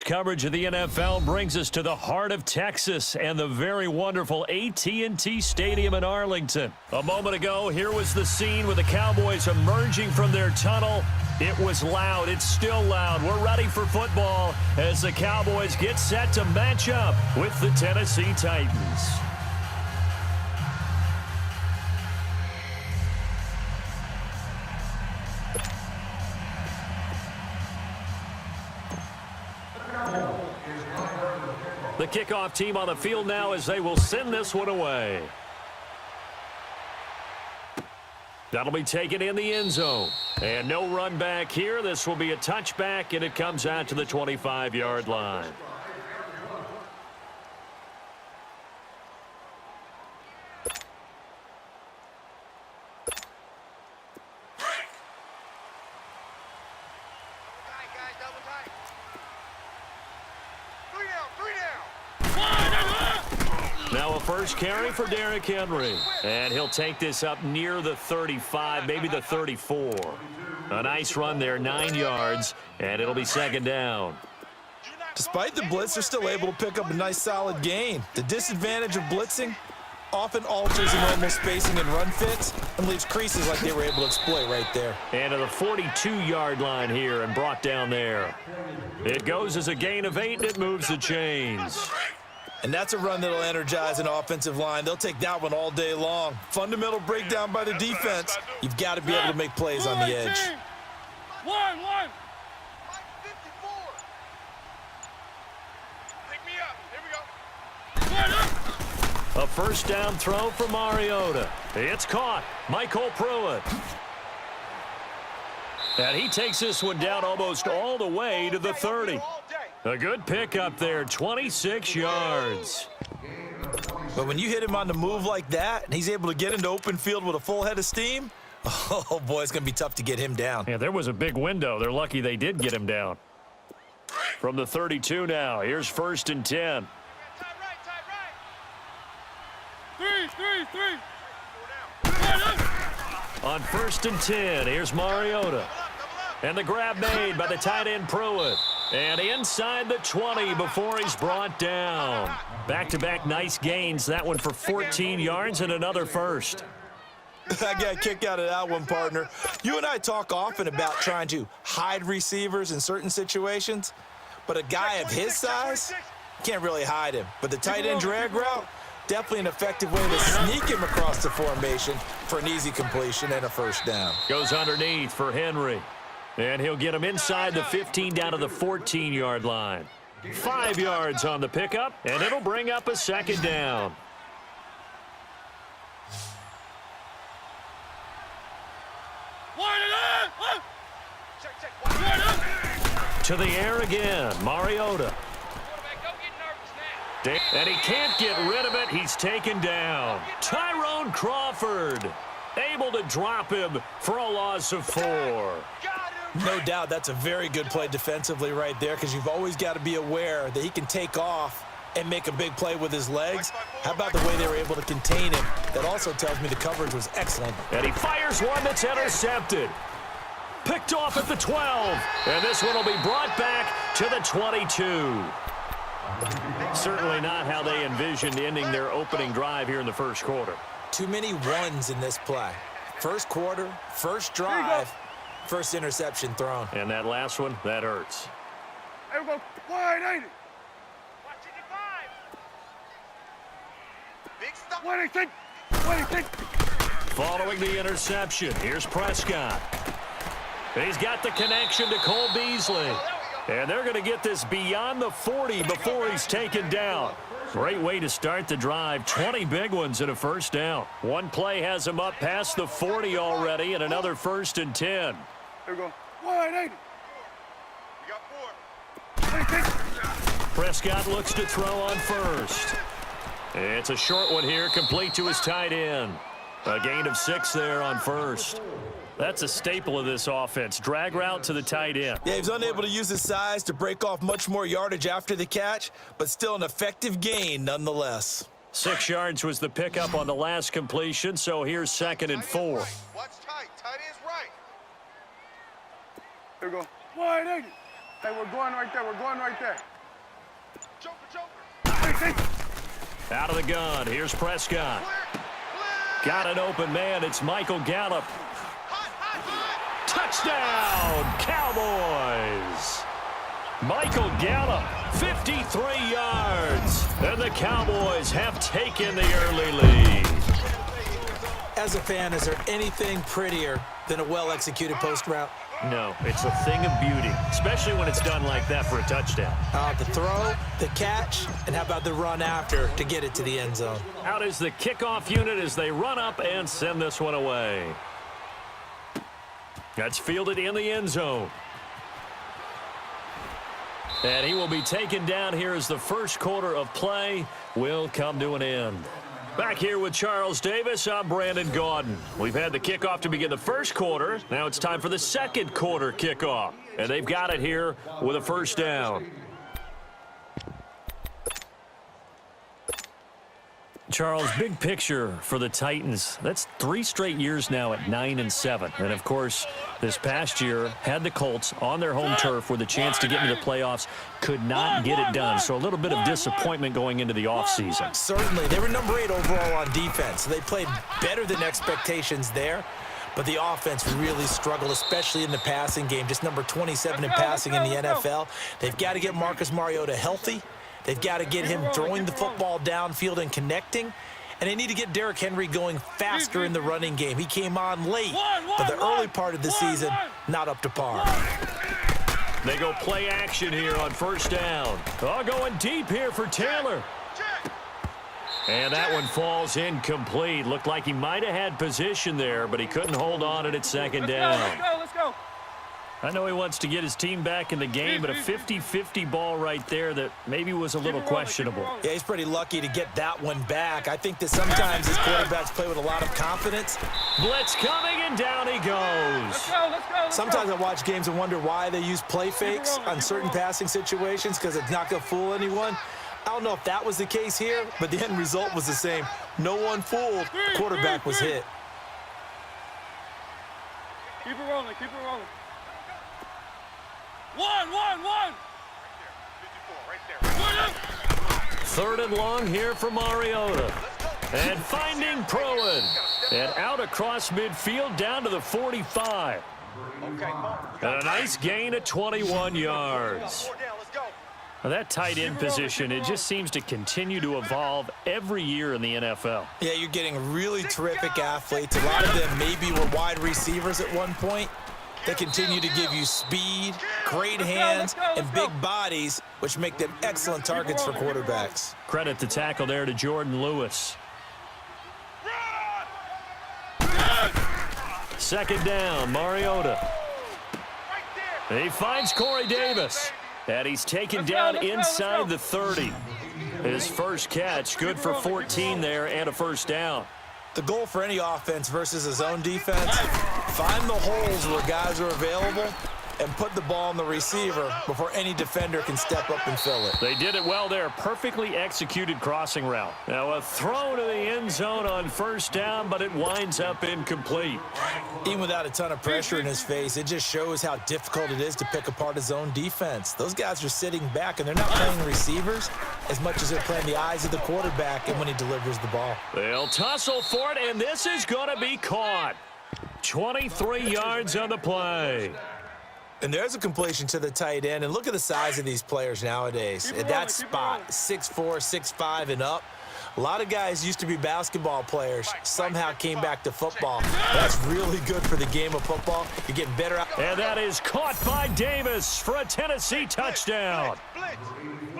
coverage of the NFL brings us to the heart of Texas and the very wonderful AT&T Stadium in Arlington. A moment ago, here was the scene with the Cowboys emerging from their tunnel. It was loud. It's still loud. We're ready for football as the Cowboys get set to match up with the Tennessee Titans. The kickoff team on the field now as they will send this one away. That'll be taken in the end zone. And no run back here. This will be a touchback, and it comes out to the 25-yard line. Now a first carry for Derrick Henry. And he'll take this up near the 35, maybe the 34. A nice run there, 9 yards, and it'll be second down. Despite the blitz, they're still able to pick up a nice solid gain. The disadvantage of blitzing often alters the normal spacing and run fits and leaves creases like they were able to exploit right there. And to the 42-yard line here and brought down there. It goes as a gain of 8, and it moves the chains. And that's a run that'll energize an offensive line. They'll take that one all day long. Fundamental breakdown by the defense. You've got to be able to make plays on the edge. One. A first down throw for Mariota. It's caught. Michael Pruitt. And he takes this one down almost all the way to the 30. A good pickup there, 26 yards. But when you hit him on the move like that, and he's able to get into open field with a full head of steam, oh, boy, it's going to be tough to get him down. Yeah, there was a big window. They're lucky they did get him down. From the 32 now, here's first and 10. Three. On first and 10, here's Mariota. And the grab made by the tight end Pruitt. And inside the 20 before he's brought down. Back-to-back nice gains. That one for 14 yards and another first. I got a kick out of that one, partner. You and I talk often about trying to hide receivers in certain situations, but a guy of his size can't really hide him. But the tight end drag route, definitely an effective way to sneak him across the formation for an easy completion and a first down. Goes underneath for Henry. And he'll get him inside the 15 down to the 14-yard line. 5 yards on the pickup, and it'll bring up a second down. To the air again, Mariota. And he can't get rid of it. He's taken down. Tyrone Crawford able to drop him for a loss of 4. No doubt that's a very good play defensively right there, because you've always got to be aware that he can take off and make a big play with his legs. How about the way they were able to contain him? That also tells me the coverage was excellent. And he fires one that's intercepted. Picked off at the 12. And this one will be brought back to the 22. Certainly not how they envisioned ending their opening drive here in the first quarter. Too many ones in this play. First quarter, first drive, first interception thrown. And that last one, that hurts. There we go. Wide, ain't it? What do you think? Following the interception, here's Prescott. He's got the connection to Cole Beasley. And they're going to get this beyond the 40 before he's taken down. Great way to start the drive. 20 big ones and a first down. One play has him up past the 40 already, and another first and 10. There we go. Wide, ain't it? We got 4. Prescott looks to throw on first. It's a short one here, complete to his tight end. A gain of 6 there on first. That's a staple of this offense. Drag route to the tight end. Yeah, he's unable to use his size to break off much more yardage after the catch, but still an effective gain nonetheless. 6 yards was the pickup on the last completion, so here's second and 4. Watch tight. Tight end's right. There we go. Wide, ain't it? Hey, we're going right there. Out of the gun. Here's Prescott. Got an open man. It's Michael Gallup. Touchdown, Cowboys. Michael Gallup, 53 yards. And the Cowboys have taken the early lead. As a fan, is there anything prettier than a well-executed post route? No, it's a thing of beauty, especially when it's done like that for a touchdown. The throw, the catch, and how about the run after to get it to the end zone? Out is the kickoff unit as they run up and send this one away. That's fielded in the end zone. And he will be taken down here as the first quarter of play will come to an end. Back here with Charles Davis, I'm Brandon Gaudin. We've had the kickoff to begin the first quarter. Now it's time for the second quarter kickoff. And they've got it here with a first down. Charles, big picture for the Titans. That's 3 straight years now at 9-7. And, of course, this past year had the Colts on their home turf with a chance to get into the playoffs. Could not get it done. So a little bit of disappointment going into the offseason. Certainly. They were number 8 overall on defense. So they played better than expectations there. But the offense really struggled, especially in the passing game. Just number 27 in passing in the NFL. They've got to get Marcus Mariota healthy. They've got to get him throwing the football downfield and connecting. And they need to get Derrick Henry going faster in the running game. He came on late, but the early part of the season, not up to par. They go play action here on first down. Oh, going deep here for Taylor. And that one falls incomplete. Looked like he might have had position there, but he couldn't hold on at second down. Let's go. I know he wants to get his team back in the game, but a 50-50 ball right there that maybe was a little questionable. Yeah, he's pretty lucky to get that one back. I think that sometimes his quarterbacks play with a lot of confidence. Blitz coming, and down he goes. Let's go. Sometimes I watch games and wonder why they use play fakes on certain passing situations because it's not going to fool anyone. I don't know if that was the case here, but the end result was the same. No one fooled. The quarterback was hit. Keep it rolling. One. Right there. Third and long here for Mariota. And finding Pruitt. And out across midfield down to the 45. And a nice gain of 21 yards. Now that tight end position, it just seems to continue to evolve every year in the NFL. Yeah, you're getting really terrific athletes. A lot of them maybe were wide receivers at one point. They continue to give you speed, great hands, and big bodies, which make them excellent targets for quarterbacks. Credit the tackle there to Jordan Lewis. Second down, Mariota. He finds Corey Davis. And he's taken down inside the 30. His first catch, good for 14 there and a first down. The goal for any offense versus his own defense, find the holes where guys are available and put the ball on the receiver before any defender can step up and fill it. They did it well there. Perfectly executed crossing route. Now a throw to the end zone on first down, but it winds up incomplete. Even without a ton of pressure in his face, it just shows how difficult it is to pick apart his own defense. Those guys are sitting back, and they're not playing receivers as much as they're playing the eyes of the quarterback and when he delivers the ball. They'll tussle for it, and this is going to be caught. 23 yards on the play. And there's a completion to the tight end. And look at the size of these players nowadays. At that spot, 6'4", 6'5", and up. A lot of guys used to be basketball players, somehow came back to football. That's really good for the game of football. You're getting better out. And that is caught by Davis for a Tennessee touchdown.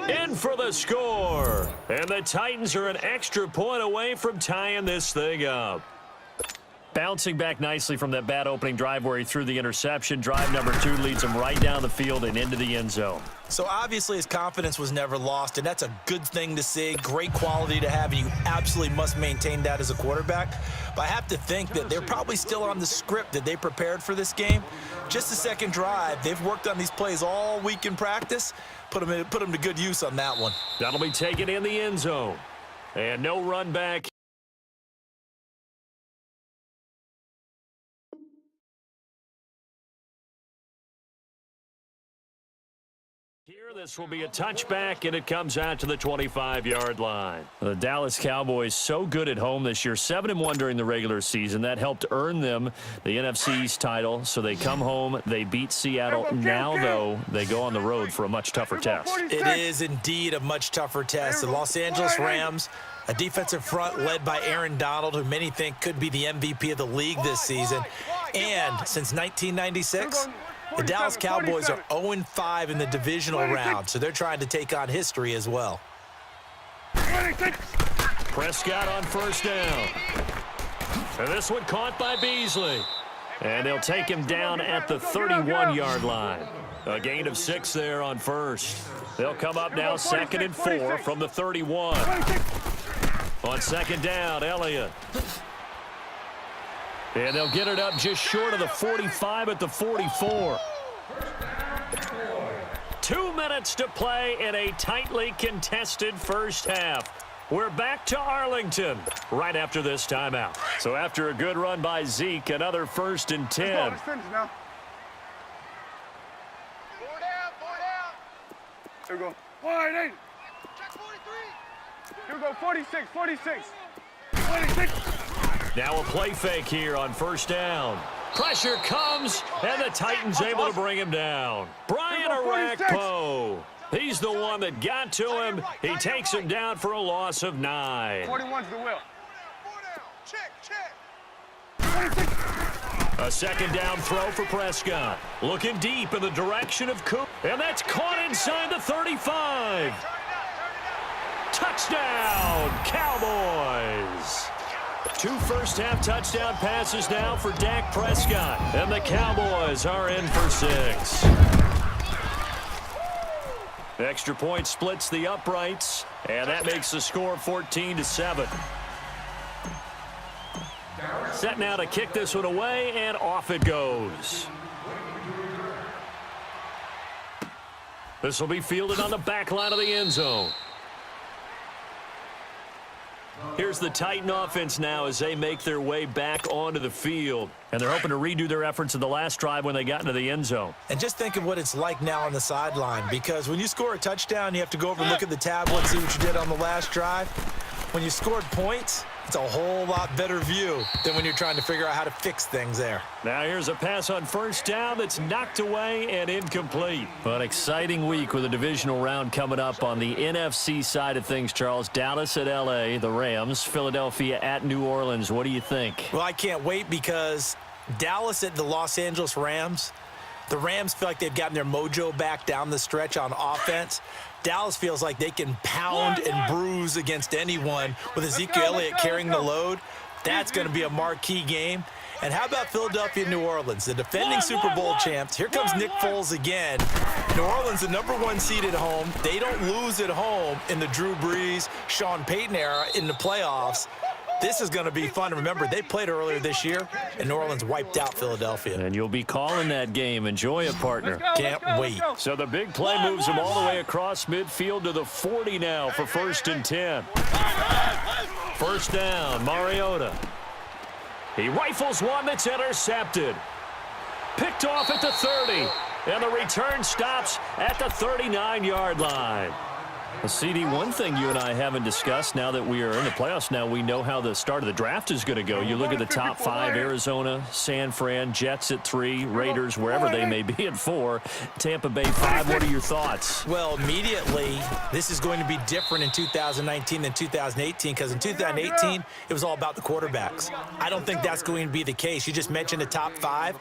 In for the score. And the Titans are an extra point away from tying this thing up. Bouncing back nicely from that bad opening drive where he threw the interception. Drive number 2 leads him right down the field and into the end zone. So obviously his confidence was never lost, and that's a good thing to see. Great quality to have, and you absolutely must maintain that as a quarterback. But I have to think that they're probably still on the script that they prepared for this game. Just the second drive. They've worked on these plays all week in practice. Put them to good use on that one. That'll be taken in the end zone. And no run back. Here, the This will be a touchback, and it comes out to the 25-yard line. The Dallas Cowboys so good at home this year, 7-1 during the regular season. That helped earn them the NFC East title. So they come home, they beat Seattle. Now, though, they go on the road for a much tougher test. It is indeed a much tougher test. The Los Angeles Rams, a defensive front led by Aaron Donald, who many think could be the MVP of the league this season. And since 1996, the Dallas Cowboys are 0-5 in the divisional round, so they're trying to take on history as well. Prescott on first down. And this one caught by Beasley. And they'll take him down at the 31-yard line. A gain of 6 there on first. They'll come up now 2nd and 4 from the 31. On second down, Elliott. And they'll get it up just short of the 45 at the 44. 2 minutes to play in a tightly contested first half. We're back to Arlington right after this timeout. So after a good run by Zeke, another 1st and 10. Four down. Here we go. Wide 8. Check 43. Here we go. 46. 46. Now a play fake here on first down. Pressure comes, and the Titans able to bring him down. Brian Arakpo. He's the one that got to him. He takes him down for a loss of 9. 41's the will. 4 down. Check. A second down throw for Prescott. Looking deep in the direction of Coop. And that's caught inside the 35. Touchdown, Cowboys. 2 first-half touchdown passes now for Dak Prescott. And the Cowboys are in for 6. Extra point splits the uprights. And that makes the score 14-7. Set now to kick this one away, and off it goes. This will be fielded on the back line of the end zone. Here's the Titan offense now as they make their way back onto the field. And they're hoping to redo their efforts in the last drive when they got into the end zone. And just think of what it's like now on the sideline, because when you score a touchdown, you have to go over and look at the tablet and see what you did on the last drive. When you scored points, it's a whole lot better view than when you're trying to figure out how to fix things there. Now here's a pass on first down that's knocked away and incomplete. An exciting week with a divisional round coming up on the NFC side of things, Charles. Dallas at L.A., the Rams. Philadelphia at New Orleans. What do you think? Well, I can't wait because Dallas at the Los Angeles Rams. The Rams feel like they've gotten their mojo back down the stretch on offense. Dallas feels like they can pound and bruise against anyone with Ezekiel Elliott carrying the load. That's going to be a marquee game. And how about Philadelphia and New Orleans, the defending Super Bowl champs? Here comes Nick Foles again. New Orleans, the #1 seed at home. They don't lose at home in the Drew Brees, Sean Payton era in the playoffs. This is going to be fun. Remember, they played earlier this year, and New Orleans wiped out Philadelphia. And you'll be calling that game. Enjoy it, partner. Can't wait. So the big play moves him all the way across midfield to the 40 now for 1st and 10. First down, Mariota. He rifles one that's intercepted. Picked off at the 30. And the return stops at the 39-yard line. Well, CD, one thing you and I haven't discussed now that we are in the playoffs now, we know how the start of the draft is going to go. You look at the top 5, Arizona, San Fran, Jets at 3, Raiders, wherever they may be at 4, Tampa Bay 5. What are your thoughts? Well, immediately, this is going to be different in 2019 than 2018 because in 2018, it was all about the quarterbacks. I don't think that's going to be the case. You just mentioned the top 5.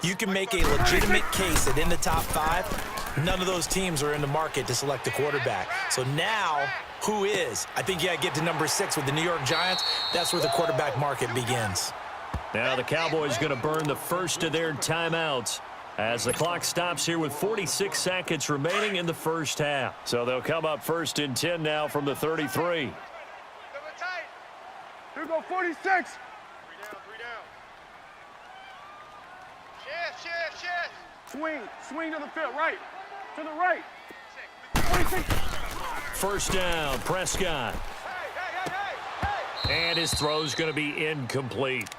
You can make a legitimate case that in the top 5, none of those teams are in the market to select a quarterback. So now, who is? I think you got to get to number 6 with the New York Giants. That's where the quarterback market begins. Now the Cowboys going to burn the first of their timeouts as the clock stops here with 46 seconds remaining in the first half. So they'll come up 1st and 10 now from the 33. Here we go. 46. 3 down. Chest. Swing to the field. Right. To the right. 46. First down, Prescott. And his throw's going to be incomplete.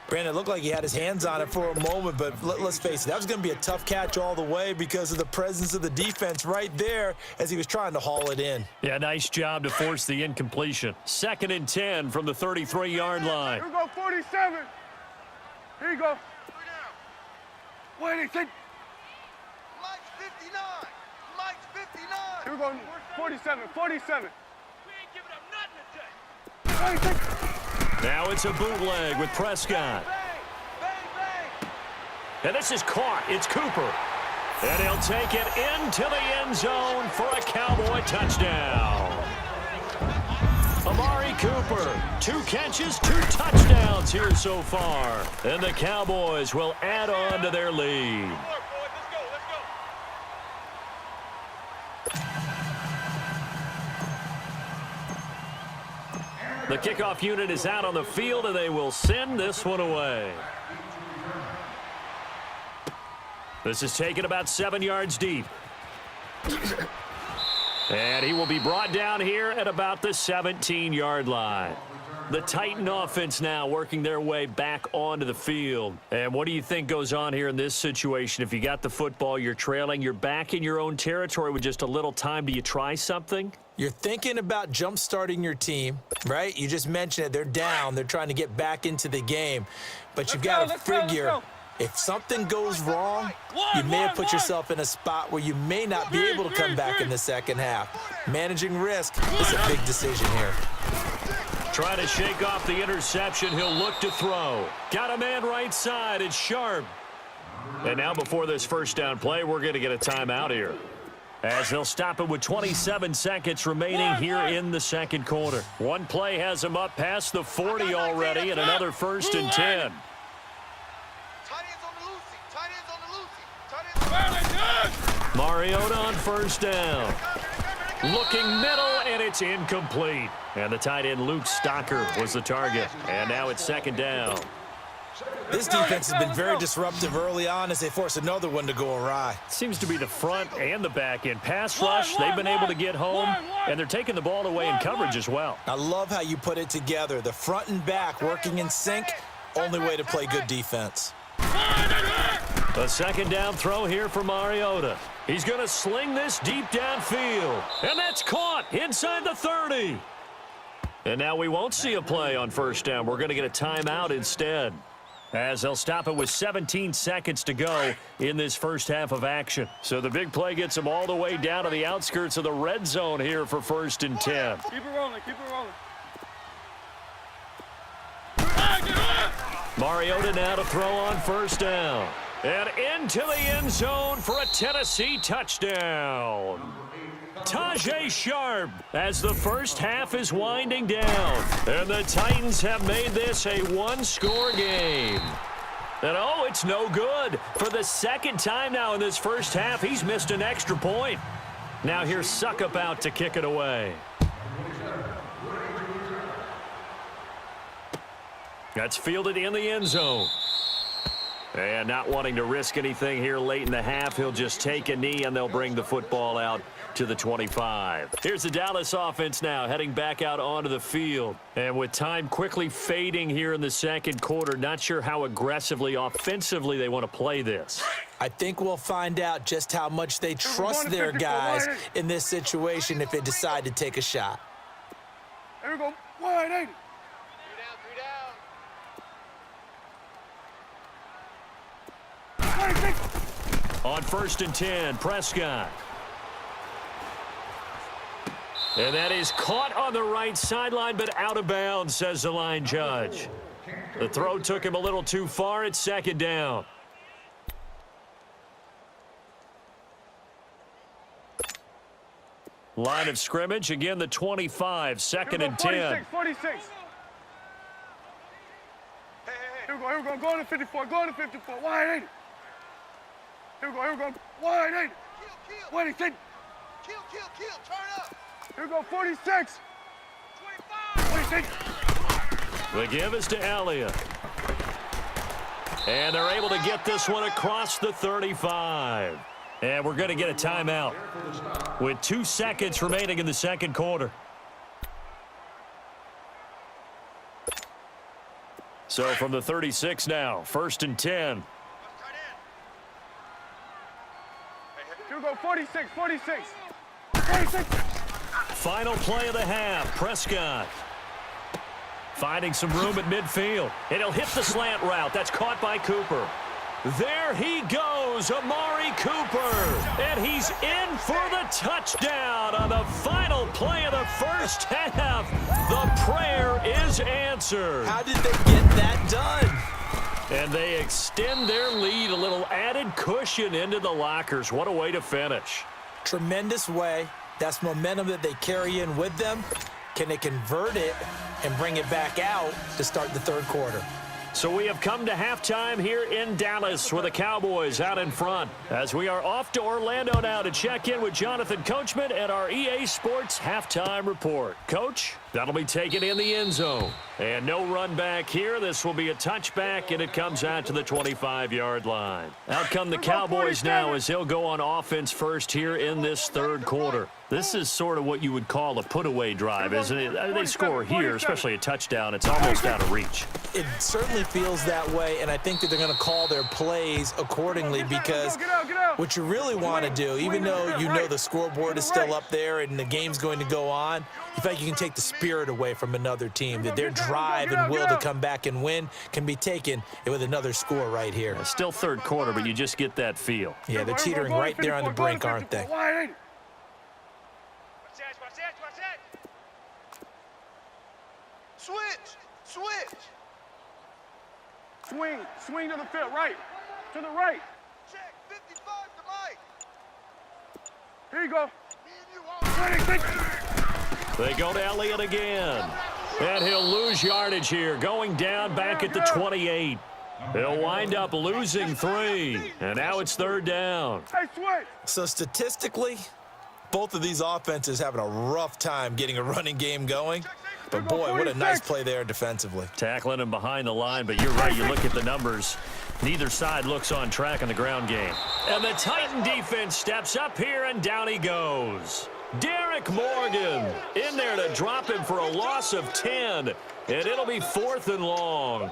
Brandon, it looked like he had his hands on it for a moment, but let's face it, that was going to be a tough catch all the way because of the presence of the defense right there as he was trying to haul it in. Yeah, nice job to force the incompletion. 2nd and 10 from the 33-yard line. Here we go, 47. Here you go. Wait, he said. Mike's 59. Mike's 59. Here we go, 47, 47. We ain't giving up nothing today. Wait, he said. Now it's a bootleg with Prescott. Bang, bang, bang. And this is caught. It's Cooper. And he'll take it into the end zone for a Cowboy touchdown. Amari Cooper, 2 catches, 2 touchdowns here so far. And the Cowboys will add on to their lead. The kickoff unit is out on the field, and they will send this one away. This is taken about 7 yards deep. And he will be brought down here at about the 17-yard line. The Titan offense now working their way back onto the field. And what do you think goes on here in this situation? If you got the football, you're trailing, you're back in your own territory with just a little time. Do you try something? You're thinking about jump-starting your team, right? You just mentioned it. They're down. They're trying to get back into the game. But you've got to figure, if something goes wrong, you may have put yourself in a spot where you may not be able to come back in the second half. Managing risk is a big decision here. Trying to shake off the interception. He'll look to throw. Got a man right side. It's Sharp. And now before this first down play, we're going to get a timeout here, as they'll stop it with 27 seconds remaining here in the second quarter. One play has him up past the 40 already, and another 1st and 10. Tight ends on the loosey. Tight ends on the loosey. Tight ends. Mariota on 1st down. Looking middle, and it's incomplete. And the tight end Luke Stocker was the target. And now it's 2nd down. This defense has been very disruptive early on as they force another one to go awry. Seems to be the front and the back end. Pass rush, they've been able to get home, and they're taking the ball away in coverage as well. I love how you put it together. The front and back working in sync, only way to play good defense. A 2nd down throw here for Mariota. He's going to sling this deep downfield, and that's caught inside the 30. And now we won't see a play on 1st down. We're going to get a timeout instead, as they'll stop it with 17 seconds to go in this first half of action. So the big play gets them all the way down to the outskirts of the red zone here for 1st and 10. Keep it rolling, keep it rolling. Mariota now to throw on 1st down. And into the end zone for a Tennessee touchdown. Tajay Sharp as the first half is winding down. And the Titans have made this a 1-score game. And oh, it's no good. For the 2nd time now in this first half, he's missed an extra point. Now here's Suckup out to kick it away. That's fielded in the end zone. And not wanting to risk anything here late in the half, he'll just take a knee, and they'll bring the football out to the 25. Here's the Dallas offense now heading back out onto the field. And with time quickly fading here in the second quarter, not sure how aggressively offensively they want to play this. I think we'll find out just how much they trust their guys in this situation if they decide to take a shot. Here we go. Wide 80. On 1st and 10, Prescott. And that is caught on the right sideline, but out of bounds, says the line judge. The throw took him a little too far. It's 2nd down. Line of scrimmage, again the 25, 2nd and 10. 46. Here we go, go on to 54, go on to 54, wide 80. Here we go, wide 80. Wait, Kill, turn up. Here we go, 46. 26. The give is to Elliott. And they're able to get this one across the 35. And we're going to get a timeout with 2 seconds remaining in the second quarter. So from the 36 now, 1st and 10. Here we go, 46, 46. 46. Final play of the half, Prescott. Finding some room at midfield. And he'll hit the slant route. That's caught by Cooper. There he goes, Amari Cooper. And he's in for the touchdown on the final play of the first half. The prayer is answered. How did they get that done? And they extend their lead, a little added cushion into the lockers. What a way to finish. Tremendous way. That's momentum that they carry in with them. Can they convert it and bring it back out to start the third quarter? So we have come to halftime here in Dallas with the Cowboys out in front as we are off to Orlando now to check in with Jonathan Coachman and our EA Sports halftime report. Coach, that'll be taken in the end zone. And no run back here. This will be a touchback, and it comes out to the 25-yard line. Out come the Cowboys now as they'll go on offense first here in this third quarter. This is sort of what you would call a put-away drive, isn't it? They score here, especially a touchdown. It's almost out of reach. It certainly feels that way, and I think that they're going to call their plays accordingly because what you really want to do, even though you know the scoreboard is still up there and the game's going to go on, you feel like you can take the spirit away from another team, that their drive and will to come back and win can be taken with another score right here. It's still third quarter, but you just get that feel. Yeah, they're teetering right there on the brink, aren't they? Switch. Swing to the field, right. To the right. Check, 55 to Mike. Here you go. They go to Elliott again. And he'll lose yardage here, going down back at the 28. He'll wind up losing 3. And now it's third down. Hey, switch. So statistically, both of these offenses having a rough time getting a running game going. But, boy, what a nice play there defensively. Tackling him behind the line, but you're right. You look at the numbers. Neither side looks on track in the ground game. And the Titan defense steps up here, and down he goes. Derek Morgan in there to drop him for a loss of 10. And it'll be 4th and long.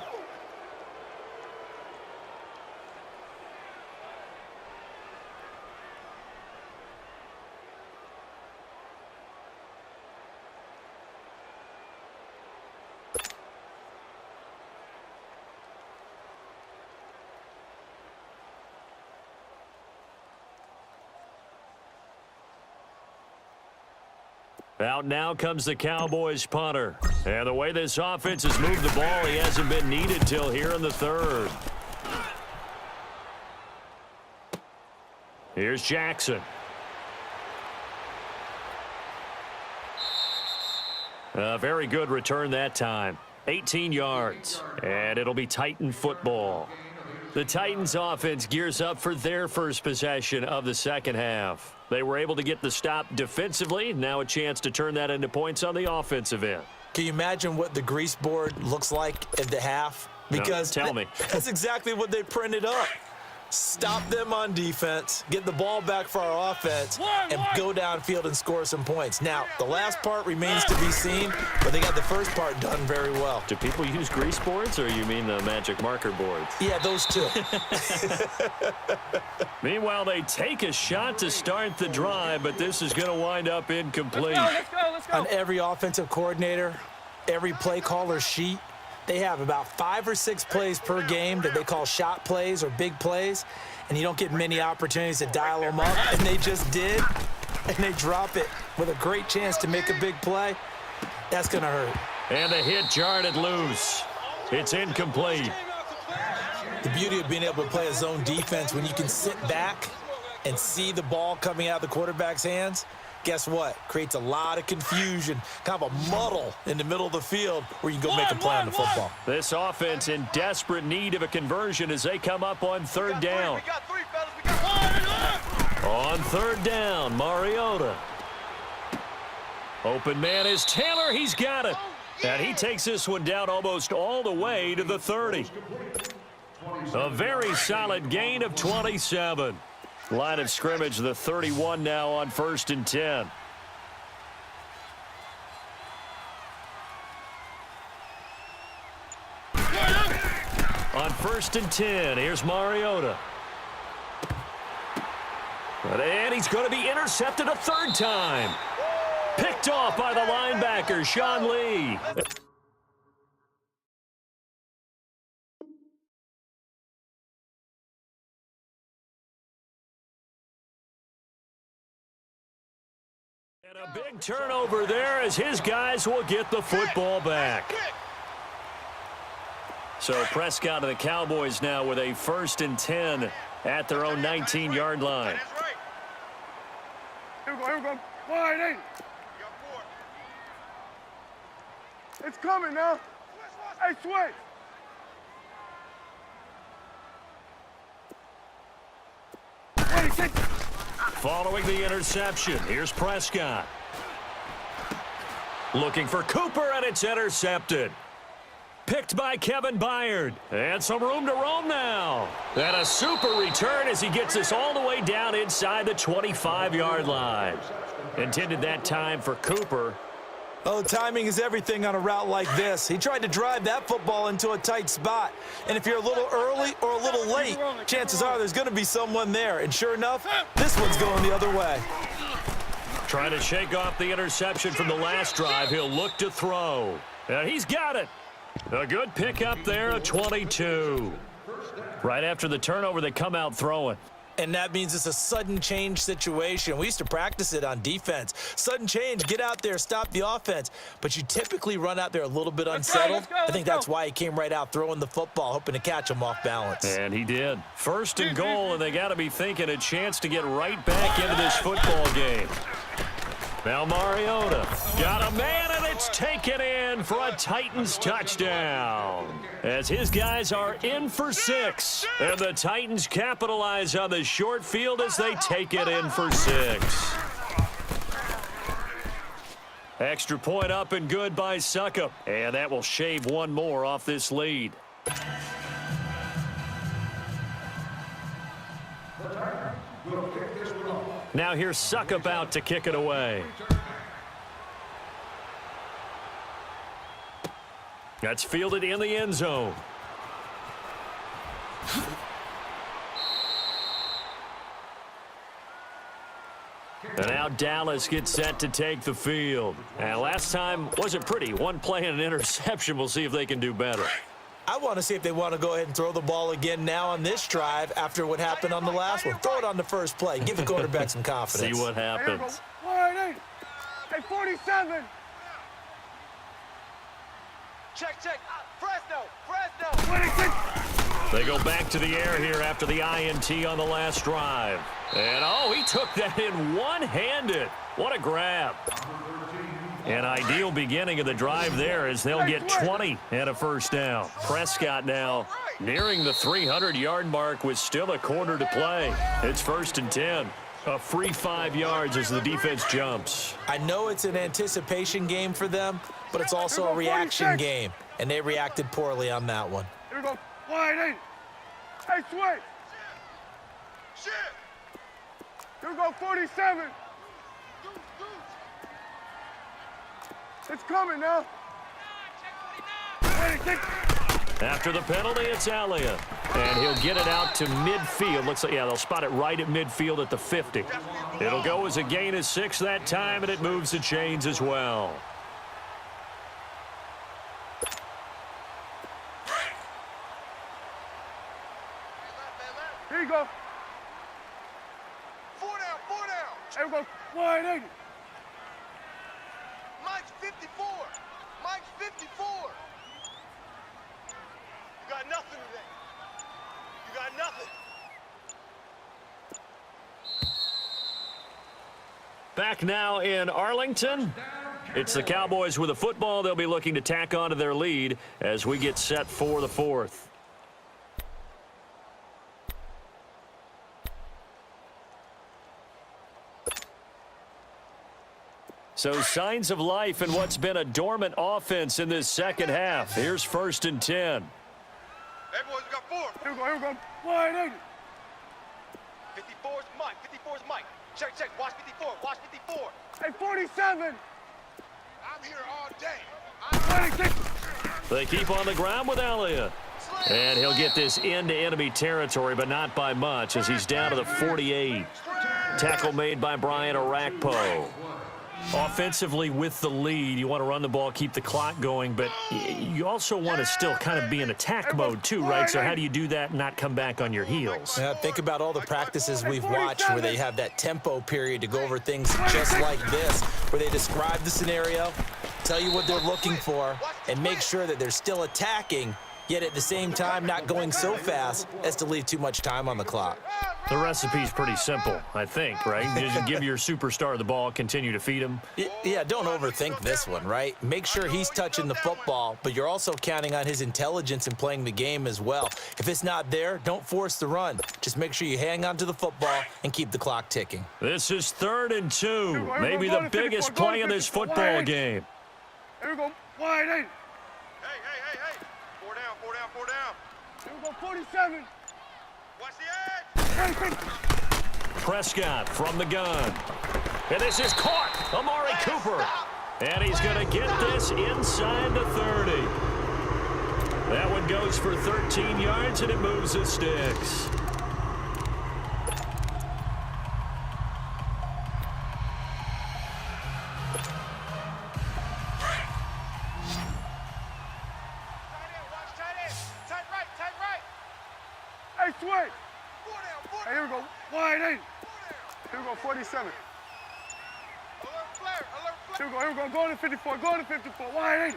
Out now comes the Cowboys punter. And the way this offense has moved the ball, he hasn't been needed till here in the third. Here's Jackson. A very good return that time. 18 yards. And it'll be Titan football. The Titans offense gears up for their first possession of the second half. They were able to get the stop defensively. Now a chance to turn that into points on the offensive end. Can you imagine what the grease board looks like at the half? Because no, tell me. That's exactly what they printed up. Stop them on defense, get the ball back for our offense, and go downfield and score some points. Now, the last part remains to be seen, but they got the first part done very well. Do people use grease boards, or you mean the magic marker boards? Yeah, those two. Meanwhile, they take a shot to start the drive, but this is going to wind up incomplete. Let's go. On every offensive coordinator, every play caller sheet, they have about 5 or 6 plays per game that they call shot plays or big plays, and you don't get many opportunities to dial them up, and they just did, and they drop it with a great chance to make a big play. That's going to hurt. And the hit jarred it loose. It's incomplete. The beauty of being able to play a zone defense when you can sit back and see the ball coming out of the quarterback's hands, guess what? Creates a lot of confusion, kind of a muddle in the middle of the field where you can go make a play on the football. This offense in desperate need of a conversion as they come up on third down. We got three, fellas. We got On third down, Mariota. Open man is Taylor. He's got it. And he takes this one down almost all the way to the 30. A very solid gain of 27. Line of scrimmage, the 31 now on 1st and 10. On 1st and 10, here's Mariota. And he's going to be intercepted a third time. Picked off by the linebacker, Sean Lee. And a big turnover there as his guys will get the football back. So Prescott and the Cowboys now with a 1st and 10 at their own 19-yard line. Here we go. Wide, ain't it? It's coming now. Hey, switch. Following the interception, here's Prescott. Looking for Cooper, and it's intercepted. Picked by Kevin Byard. And some room to roam now. And a super return as he gets us all the way down inside the 25-yard line. Intended that time for Cooper. Oh, timing is everything on a route like this. He tried to drive that football into a tight spot. And if you're a little early or a little late, chances are there's going to be someone there. And sure enough, this one's going the other way. Trying to shake off the interception from the last drive. He'll look to throw. And he's got it. A good pickup there, a 22. Right after the turnover, they come out throwing. And that means it's a sudden change situation. We used to practice it on defense. Sudden change, get out there, stop the offense. But you typically run out there a little bit unsettled. I think that's why he came right out throwing the football, hoping to catch him off balance. And he did. 1st and goal, and they got to be thinking a chance to get right back into this football game. Now Mariota got a man, and it's taken in for a Titans touchdown. As his guys are in for 6. And the Titans capitalize on the short field as they take it in for 6. Extra point up and good by Succop. And that will shave one more off this lead. Now here's Succop out to kick it away. That's fielded in the end zone. And now Dallas gets set to take the field. And last time wasn't pretty. One play and an interception. We'll see if they can do better. I want to see if they want to go ahead and throw the ball again now on this drive after what happened on the last one. Throw it on the first play. Give the quarterback some confidence. See what happens. Hey, 47. Check. Fresno. They go back to the air here after the INT on the last drive. And, oh, he took that in one-handed. What a grab. An ideal beginning of the drive there as they'll get 20 and a 1st down. Prescott now nearing the 300-yard mark with still a quarter to play. It's 1st and 10. A free 5 yards as the defense jumps. I know it's an anticipation game for them, but it's also a reaction game, and they reacted poorly on that one. Here we go. Wide, ain't it? Hey, switch. Shit. Here we go, 47. It's coming now. After the penalty, it's Elliott. And he'll get it out to midfield. Looks like, yeah, they'll spot it right at midfield at the 50. It'll go as a gain of 6 that time, and it moves the chains as well. Here you go. 4 down. Here we go. Wide, ain't it? Mike's 54. Mike's 54. You got nothing today. You got nothing. Back now in Arlington. It's the Cowboys with a football. They'll be looking to tack on to their lead as we get set for the 4th. So signs of life in what's been a dormant offense in this second half. Here's 1st and 10. Hey, boys, we got 4. Here we go. Wide, ain't it? 54's Mike. 54's Mike. Check. Watch 54. Watch 54. Hey, 47. I'm here all day. They keep on the ground with Elliott. And he'll get this into enemy territory, but not by much, as he's down to the 48. Tackle made by Brian Arakpo. Offensively with the lead, you want to run the ball, keep the clock going, but you also want to still kind of be in attack mode too, right? So how do you do that and not come back on your heels? Think about all the practices we've watched where they have that tempo period to go over things just like this, where they describe the scenario, tell you what they're looking for, and make sure that they're still attacking, yet at the same time not going so fast as to leave too much time on the clock. The recipe's pretty simple, I think, right? Just give your superstar the ball, continue to feed him. Yeah, don't overthink this one, right? Make sure he's touching the football, but you're also counting on his intelligence in playing the game as well. If it's not there, don't force the run. Just make sure you hang on to the football and keep the clock ticking. This is 3rd and 2. Maybe the biggest play in this football game. Here we go. Wide 8. Hey. 4 down. Here we go. 47. Watch the edge. Prescott from the gun. And this is caught. Amari Cooper. And he's going to get this inside the 30. That one goes for 13 yards, and it moves the sticks. Hey, switch. Hey, here we go. Wide 8. Here we go. 47. Here we go. Going to 54. Going to 54. Wide 8.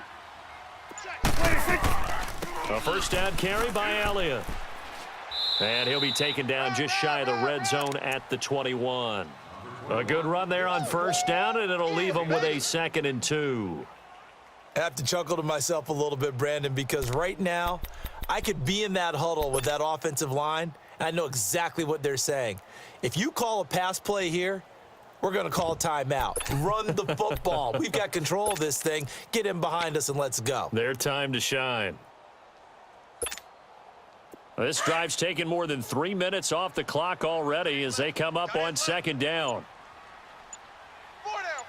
26. A first down carry by Elliott. And he'll be taken down just shy of the red zone at the 21. A good run there on first down, and it'll leave him with a 2nd and 2. I have to chuckle to myself a little bit, Brandon, because right now I could be in that huddle with that offensive line, and I know exactly what they're saying. If you call a pass play here, we're going to call a timeout. Run the football. We've got control of this thing. Get him behind us and let's go. Their time to shine. This drive's taken more than 3 minutes off the clock already as they come up on 2nd down. 4 down.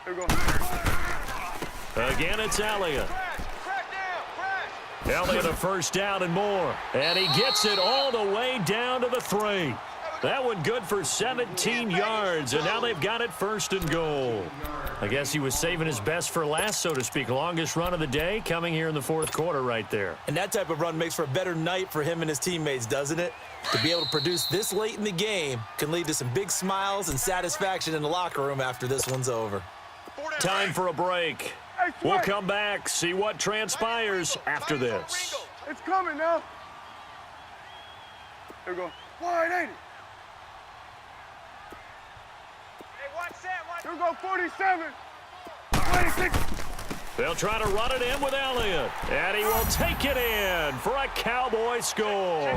Here we go. Again, it's Elliott. Elliott a first down and more. And he gets it all the way down to the 3. That one good for 17 yards, and now they've got it 1st and goal. I guess he was saving his best for last, so to speak. Longest run of the day coming here in the 4th quarter right there. And that type of run makes for a better night for him and his teammates, doesn't it? To be able to produce this late in the game can lead to some big smiles and satisfaction in the locker room after this one's over. Time for a break. We'll come back, see what transpires after this. It's coming now. Here we go. Wide 80. Here we go. 47. 26. They'll try to run it in with Elliott, and he will take it in for a Cowboy score.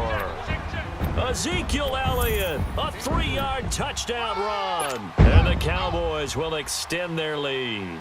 Ezekiel Elliott, a 3-yard touchdown run, and the Cowboys will extend their lead.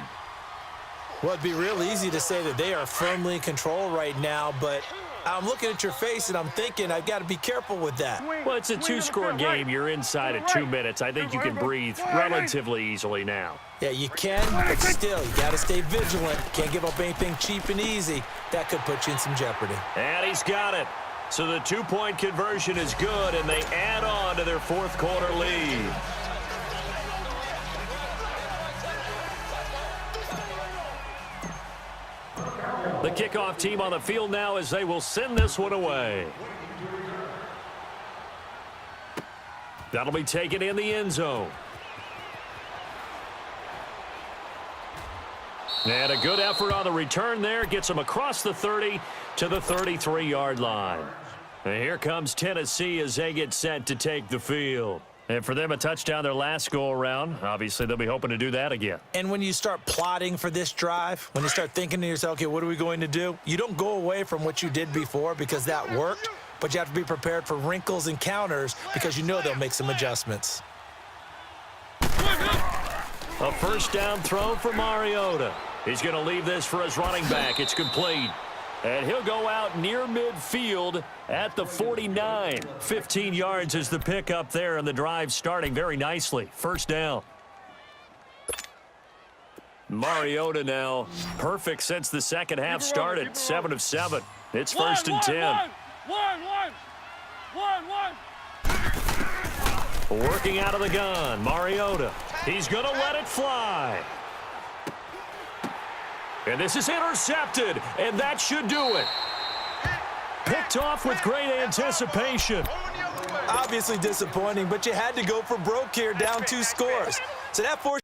Well, it'd be real easy to say that they are firmly in control right now, but I'm looking at your face and I'm thinking I've got to be careful with that. Well, it's a 2-score game. You're inside at 2 minutes. I think you can breathe relatively easily now. Yeah, you can, but still, you got to stay vigilant. Can't give up anything cheap and easy. That could put you in some jeopardy. And he's got it. So the 2-point conversion is good, and they add on to their 4th quarter lead. The kickoff team on the field now as they will send this one away. That'll be taken in the end zone. And a good effort on the return there. Gets them across the 30 to the 33-yard line. And here comes Tennessee as they get set to take the field. And for them, a touchdown their last go-around. Obviously, they'll be hoping to do that again. And when you start plotting for this drive, when you start thinking to yourself, okay, what are we going to do? You don't go away from what you did before because that worked, but you have to be prepared for wrinkles and counters because you know they'll make some adjustments. A first down throw for Mariota. He's going to leave this for his running back. It's complete. And he'll go out near midfield at the 49. 15 yards is the pickup there, and the drive starting very nicely. First down. Mariota now perfect since the second half started. 7 of 7. It's first and 10. Working out of the gun, Mariota. He's going to let it fly. And this is intercepted, and that should do it. Picked off with great anticipation. Obviously disappointing, but you had to go for broke here, down 2 scores. So that forced